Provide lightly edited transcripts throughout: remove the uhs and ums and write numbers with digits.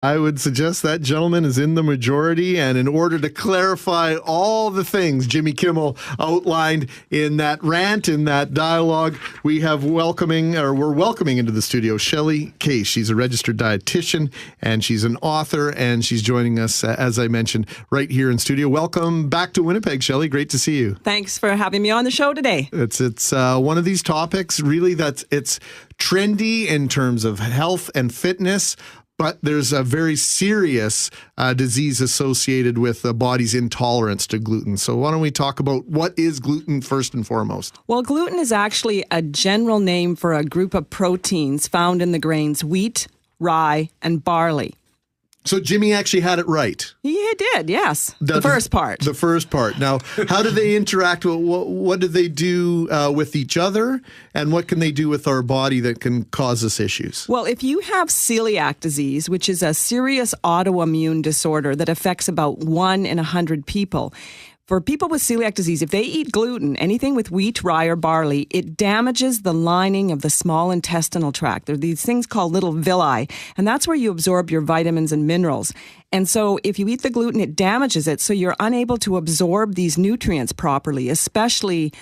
I would suggest that gentleman is in the majority, and in order to clarify all the things Jimmy Kimmel outlined in that rant, in that dialogue, we're welcoming into the studio Shelley Case. She's a registered dietitian, and she's an author, and she's joining us, as I mentioned, right here in studio. Welcome back to Winnipeg, Shelley. Great to see you. Thanks for having me on the show today. It's one of these topics, really, it's trendy in terms of health and fitness, but there's a very serious disease associated with the body's intolerance to gluten. So why don't we talk about what is gluten first and foremost? Well, gluten is actually a general name for a group of proteins found in the grains wheat, rye, and barley. So Jimmy actually had it right. He did, yes. The first part. The first part. Now, how do they interact? What do they do with each other? And what can they do with our body that can cause us issues? Well, if you have celiac disease, which is a serious autoimmune disorder that affects about 1 in 100 people, for people with celiac disease, if they eat gluten, anything with wheat, rye, or barley, it damages the lining of the small intestinal tract. There are these things called little villi, and that's where you absorb your vitamins and minerals. And so if you eat the gluten, it damages it, so you're unable to absorb these nutrients properly, especially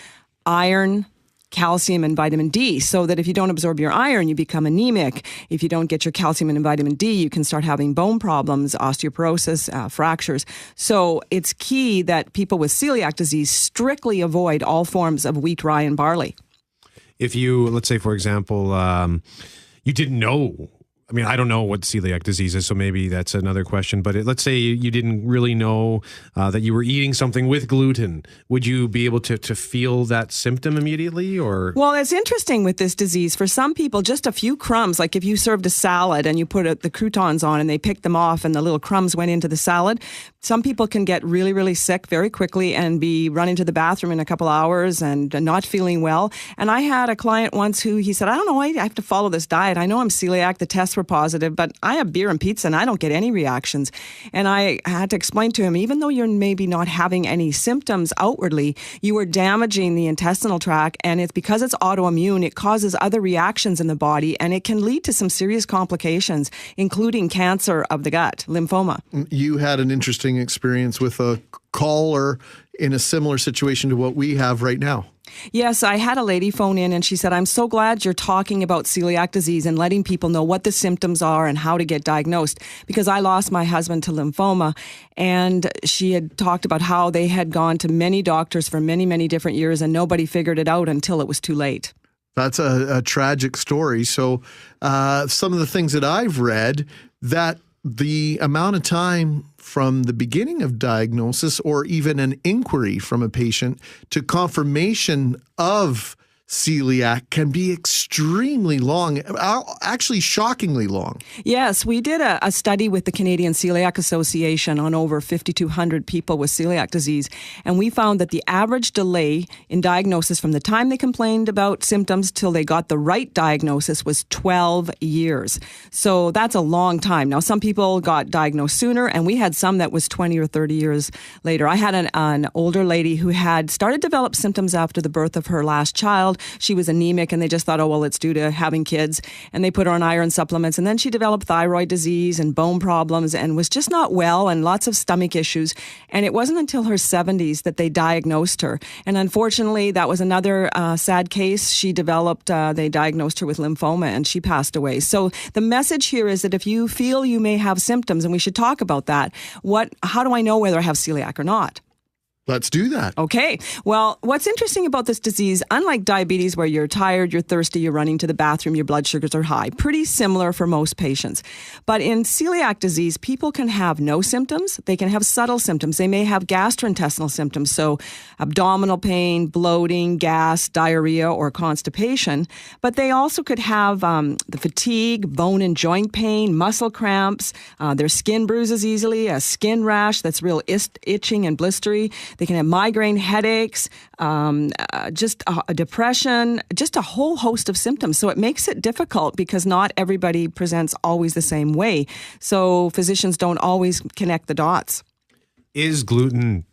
iron, calcium, and vitamin D, so that if you don't absorb your iron, you become anemic. If you don't get your calcium and vitamin D, you can start having bone problems, osteoporosis, fractures. So it's key that people with celiac disease strictly avoid all forms of wheat, rye, and barley. If you, let's say, for example, you didn't know, I mean, I don't know what celiac disease is, so maybe that's another question. But let's say you didn't really know that you were eating something with gluten. Would you be able to feel that symptom immediately? Or? Well, it's interesting with this disease. For some people, just a few crumbs, like if you served a salad and you put the croutons on and they picked them off and the little crumbs went into the salad, some people can get really, really sick very quickly and be running to the bathroom in a couple hours and not feeling well. And I had a client once he said, I don't know, I have to follow this diet. I know I'm celiac, the tests were positive, but I have beer and pizza and I don't get any reactions. And I had to explain to him, even though you're maybe not having any symptoms outwardly, you are damaging the intestinal tract, and it's because it's autoimmune, it causes other reactions in the body, and it can lead to some serious complications, including cancer of the gut, lymphoma. You had an interesting experience with a caller in a similar situation to what we have right now. Yes, I had a lady phone in and she said, I'm so glad you're talking about celiac disease and letting people know what the symptoms are and how to get diagnosed, because I lost my husband to lymphoma. And she had talked about how they had gone to many doctors for many, many different years and nobody figured it out until it was too late. That's a tragic story. So some of the things that I've read, that the amount of time from the beginning of diagnosis or even an inquiry from a patient to confirmation of celiac can be extremely long, actually shockingly long. Yes, we did a study with the Canadian Celiac Association on over 5,200 people with celiac disease, and we found that the average delay in diagnosis from the time they complained about symptoms till they got the right diagnosis was 12 years. So that's a long time. Now, some people got diagnosed sooner, and we had some that was 20 or 30 years later. I had an older lady who had started to develop symptoms after the birth of her last child. She was anemic and they just thought, oh, well, it's due to having kids. And they put her on iron supplements. And then she developed thyroid disease and bone problems and was just not well and lots of stomach issues. And it wasn't until her 70s that they diagnosed her. And unfortunately, that was another sad case. She developed, they diagnosed her with lymphoma and she passed away. So the message here is that if you feel you may have symptoms, and we should talk about that, how do I know whether I have celiac or not? Let's do that. Okay. Well, what's interesting about this disease, unlike diabetes where you're tired, you're thirsty, you're running to the bathroom, your blood sugars are high, pretty similar for most patients. But in celiac disease, people can have no symptoms. They can have subtle symptoms. They may have gastrointestinal symptoms, so abdominal pain, bloating, gas, diarrhea, or constipation. But they also could have the fatigue, bone and joint pain, muscle cramps, their skin bruises easily, a skin rash that's real itching and blistery. They can have migraine, headaches, just a depression, just a whole host of symptoms. So it makes it difficult because not everybody presents always the same way. So physicians don't always connect the dots. Is gluten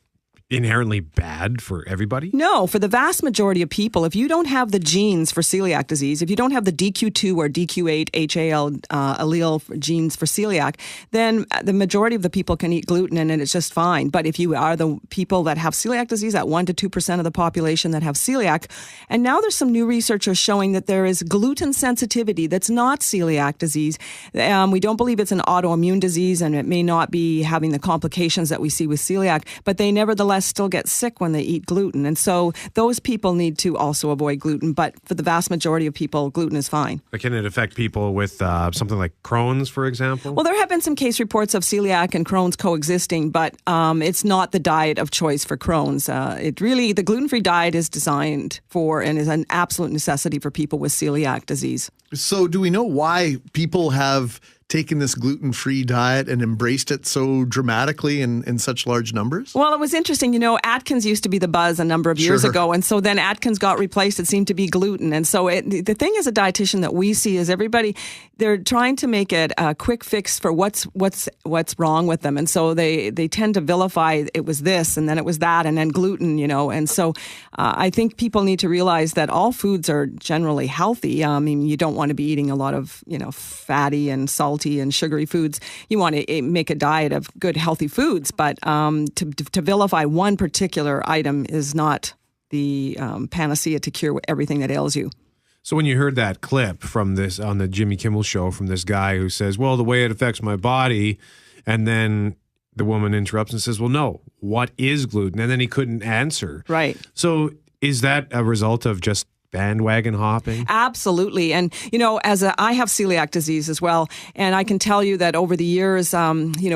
inherently bad for everybody? No, for the vast majority of people, if you don't have the genes for celiac disease, if you don't have the DQ2 or DQ8 HAL allele genes for celiac, then the majority of the people can eat gluten and it's just fine. But if you are the people that have celiac disease, that 1% to 2% of the population that have celiac, and now there's some new research showing that there is gluten sensitivity that's not celiac disease. We don't believe it's an autoimmune disease and it may not be having the complications that we see with celiac, but they nevertheless still get sick when they eat gluten. And so those people need to also avoid gluten. But for the vast majority of people, gluten is fine. But can it affect people with something like Crohn's, for example? Well, there have been some case reports of celiac and Crohn's coexisting, but it's not the diet of choice for Crohn's. The gluten-free diet is designed for and is an absolute necessity for people with celiac disease. So do we know why people have taken this gluten-free diet and embraced it so dramatically in such large numbers? Well, it was interesting. You know, Atkins used to be the buzz a number of years ago, and so then Atkins got replaced. It seemed to be gluten. And so the thing as a dietitian that we see is everybody, they're trying to make it a quick fix for what's wrong with them. And so they tend to vilify it was this, and then it was that, and then gluten, you know. And so I think people need to realize that all foods are generally healthy. I mean, you don't want to be eating a lot of, fatty and salty and sugary foods. You want to make a diet of good, healthy foods, but to vilify one particular item is not the panacea to cure everything that ails you. So when you heard that clip from this on the Jimmy Kimmel show from this guy who says, well, the way it affects my body, and then the woman interrupts and says, well, no, what is gluten? And then he couldn't answer. Right. So is that a result of just bandwagon hopping? Absolutely. And, I have celiac disease as well. And I can tell you that over the years,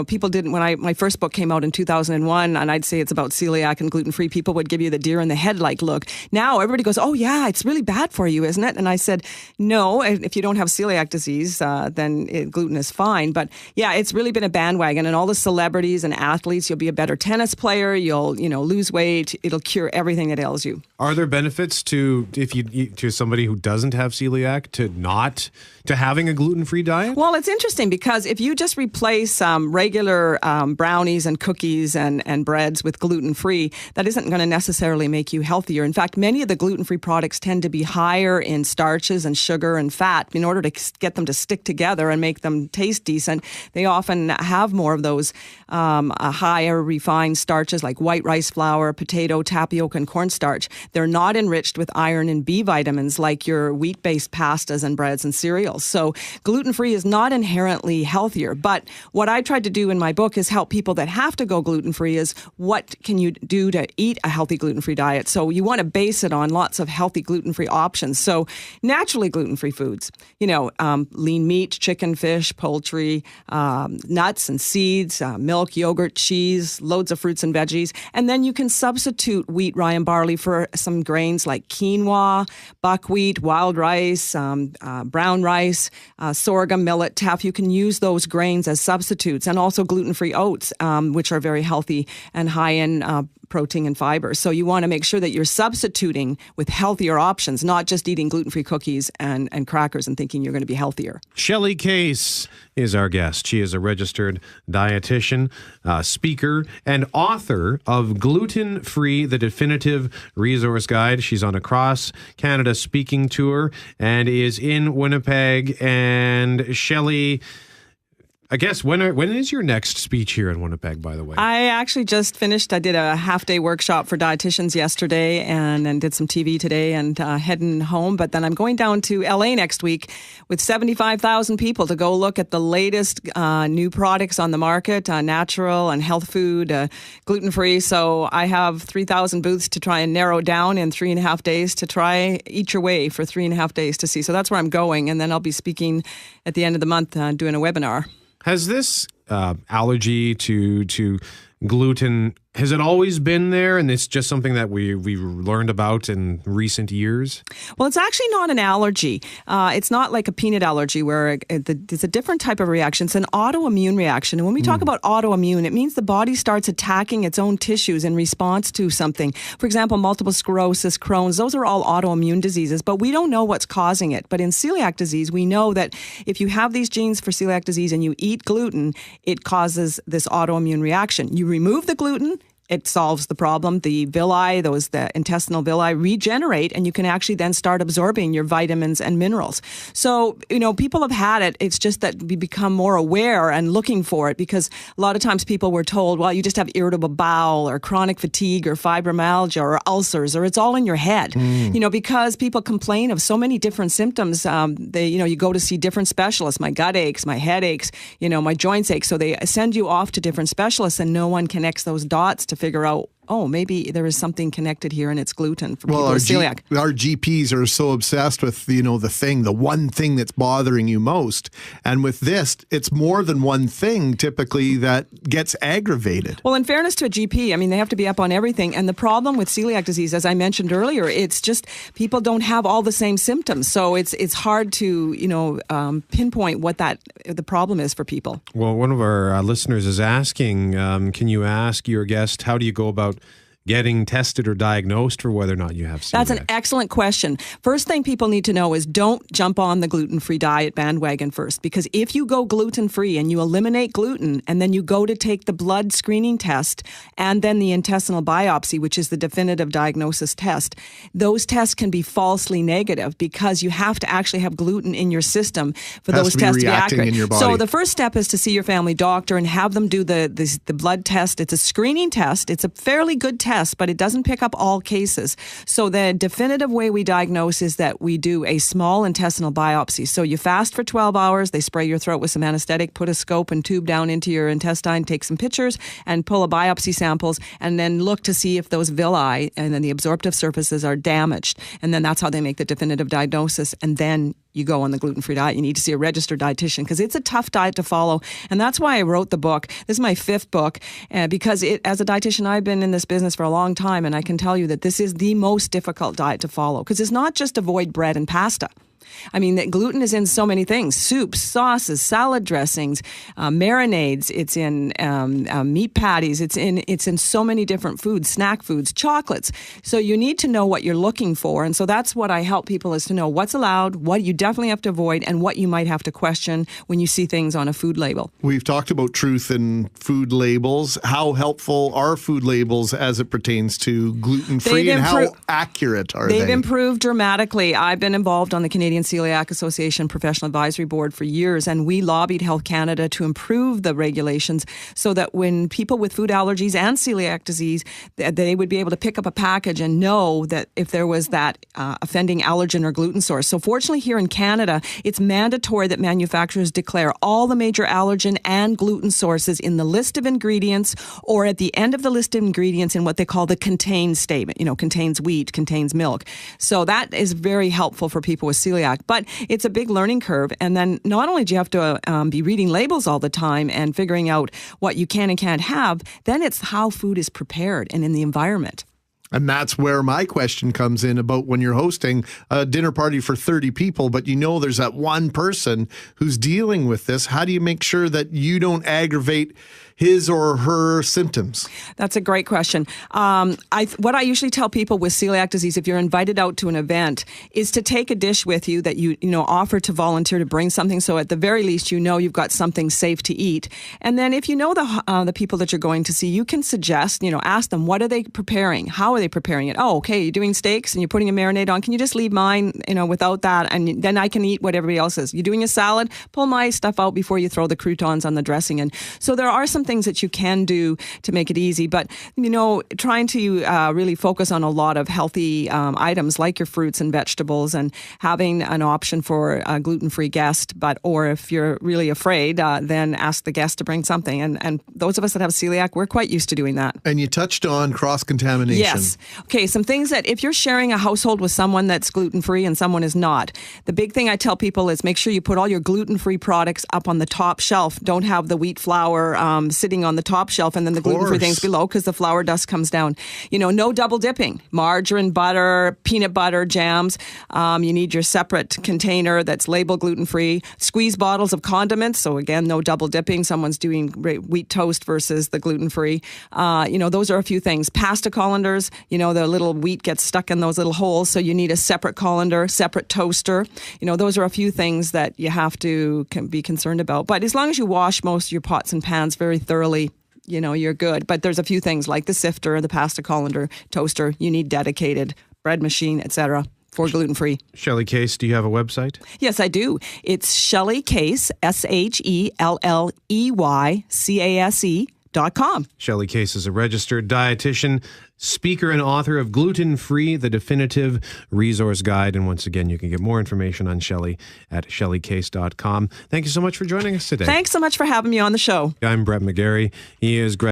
people didn't, when my first book came out in 2001, and I'd say it's about celiac and gluten-free, people would give you the deer in the headlight look. Now everybody goes, oh yeah, it's really bad for you, isn't it? And I said, no, if you don't have celiac disease, then gluten is fine. But yeah, it's really been a bandwagon, and all the celebrities and athletes, you'll be a better tennis player, you'll, lose weight, it'll cure everything that ails you. Are there benefits to somebody who doesn't have celiac to having a gluten-free diet? Well, it's interesting because if you just replace regular brownies and cookies and breads with gluten-free, that isn't going to necessarily make you healthier. In fact, many of the gluten-free products tend to be higher in starches and sugar and fat. In order to get them to stick together and make them taste decent, they often have more of those higher refined starches like white rice flour, potato, tapioca, and cornstarch. They're not enriched with iron and B vitamins like your wheat-based pastas and breads and cereals. So gluten-free is not inherently healthier. But what I tried to do in my book is help people that have to go gluten-free is what can you do to eat a healthy gluten-free diet. So you want to base it on lots of healthy gluten-free options. So naturally gluten-free foods, lean meat, chicken, fish, poultry, nuts and seeds, milk, yogurt, cheese, loads of fruits and veggies. And then you can substitute wheat, rye, and barley for some grains like quinoa, buckwheat, wild rice, brown rice, sorghum, millet, teff. You can use those grains as substitutes, and also gluten-free oats, which are very healthy and high in protein and fiber. So you want to make sure that you're substituting with healthier options, not just eating gluten-free cookies and crackers and thinking you're going to be healthier. Shelley Case is our guest. She is a registered dietitian, speaker, and author of Gluten Free, the Definitive Resource Guide. She's on a cross-Canada speaking tour and is in Winnipeg. And Shelley, I guess, when is your next speech here in Winnipeg, by the way? I actually just finished. I did a half-day workshop for dietitians yesterday and did some TV today and heading home. But then I'm going down to LA next week with 75,000 people to go look at the latest new products on the market, natural and health food, gluten-free. So I have 3,000 booths to try and narrow down in 3.5 days to try each your way for 3.5 days to see. So that's where I'm going. And then I'll be speaking at the end of the month doing a webinar. Has this allergy to gluten, has it always been there, and it's just something that we learned about in recent years? Well, it's actually not an allergy. It's not like a peanut allergy where it's a different type of reaction. It's an autoimmune reaction. And when we talk about autoimmune, it means the body starts attacking its own tissues in response to something. For example, multiple sclerosis, Crohn's, those are all autoimmune diseases, but we don't know what's causing it. But in celiac disease, we know that if you have these genes for celiac disease and you eat gluten, it causes this autoimmune reaction. You remove the gluten, it solves the problem. The villi, the intestinal villi regenerate, and you can actually then start absorbing your vitamins and minerals. So, people have had it. It's just that we become more aware and looking for it, because a lot of times people were told, well, you just have irritable bowel or chronic fatigue or fibromyalgia or ulcers, or it's all in your head. Because people complain of so many different symptoms. You go to see different specialists. My gut aches, my head aches, my joints ache. So they send you off to different specialists, and no one connects those dots to figure out, oh, maybe there is something connected here, and it's gluten for people with celiac. Our GPs are so obsessed with, the one thing that's bothering you most. And with this, it's more than one thing typically that gets aggravated. Well, in fairness to a GP, they have to be up on everything. And the problem with celiac disease, as I mentioned earlier, it's just people don't have all the same symptoms. So it's hard to, pinpoint what the problem is for people. Well, one of our listeners is asking, can you ask your guest, how do you go about getting tested or diagnosed for whether or not you have celiac? That's an excellent question. First thing people need to know is don't jump on the gluten-free diet bandwagon first, because if you go gluten-free and you eliminate gluten and then you go to take the blood screening test and then the intestinal biopsy, which is the definitive diagnosis test, those tests can be falsely negative because you have to actually have gluten in your system for those tests to be accurate. In your body. So the first step is to see your family doctor and have them do the blood test. It's a screening test. It's a fairly good test, but it doesn't pick up all cases. So the definitive way we diagnose is that we do a small intestinal biopsy. So you fast for 12 hours, they spray your throat with some anesthetic, put a scope and tube down into your intestine, take some pictures and pull a biopsy samples, and then look to see if those villi and then the absorptive surfaces are damaged. And then that's how they make the definitive diagnosis. And then you go on the gluten-free diet. You need to see a registered dietitian because it's a tough diet to follow. And that's why I wrote the book. This is my 5th book because as a dietitian, I've been in this business for a long time, and I can tell you that this is the most difficult diet to follow because it's not just avoid bread and pasta. That gluten is in so many things: soups, sauces, salad dressings, marinades. It's in meat patties. It's in so many different foods, snack foods, chocolates. So you need to know what you're looking for. And so that's what I help people, is to know what's allowed, what you definitely have to avoid, and what you might have to question when you see things on a food label. We've talked about truth in food labels. How helpful are food labels as it pertains to gluten-free, and how accurate are they? They've improved dramatically. I've been involved on the Canadian Celiac Association Professional Advisory Board for years, and we lobbied Health Canada to improve the regulations so that when people with food allergies and celiac disease, they would be able to pick up a package and know that if there was that offending allergen or gluten source. So fortunately here in Canada, it's mandatory that manufacturers declare all the major allergen and gluten sources in the list of ingredients, or at the end of the list of ingredients in what they call the contains statement. Contains wheat, contains milk. So that is very helpful for people with celiac. But it's a big learning curve. And then not only do you have to be reading labels all the time and figuring out what you can and can't have, then it's how food is prepared and in the environment. And that's where my question comes in about when you're hosting a dinner party for 30 people, but there's that one person who's dealing with this. How do you make sure that you don't aggravate his or her symptoms? That's a great question. What I usually tell people with celiac disease, if you're invited out to an event, is to take a dish with you that you offer to volunteer to bring something. So at the very least, you've got something safe to eat. And then if you know the people that you're going to see, you can suggest, ask them, what are they preparing? How are they preparing it? Oh, okay, you're doing steaks and you're putting a marinade on. Can you just leave mine, without that? And then I can eat what everybody else is. You're doing a salad, pull my stuff out before you throw the croutons on the dressing. And so there are some things that you can do to make it easy, but trying to really focus on a lot of healthy items like your fruits and vegetables, and having an option for a gluten-free guest. Or if you're really afraid, then ask the guest to bring something. And those of us that have celiac, we're quite used to doing that. And you touched on cross-contamination. Yes. Okay, some things that if you're sharing a household with someone that's gluten-free and someone is not, the big thing I tell people is make sure you put all your gluten-free products up on the top shelf. Don't have the wheat flour sitting on the top shelf and then the gluten-free things below, because the flour dust comes down. No double dipping. Margarine, butter, peanut butter, jams. You need your separate container that's labeled gluten-free. Squeeze bottles of condiments. So again, no double dipping. Someone's doing wheat toast versus the gluten-free. Those are a few things. Pasta colanders, the little wheat gets stuck in those little holes. So you need a separate colander, separate toaster. Those are a few things that you have to be concerned about. But as long as you wash most of your pots and pans very thoroughly, you're good. But there's a few things like the sifter, the pasta colander, toaster. You need dedicated bread machine, etc. for gluten-free. Shelley Case, do you have a website? Yes, I do. It's Shelley Case, SHELLEYCASE.com. Shelley Case is a registered dietitian, speaker, and author of Gluten Free, the Definitive Resource Guide. And once again, you can get more information on Shelley at shelleykcase.com. Thank you so much for joining us today. Thanks so much for having me on the show. I'm Brett McGarry. He is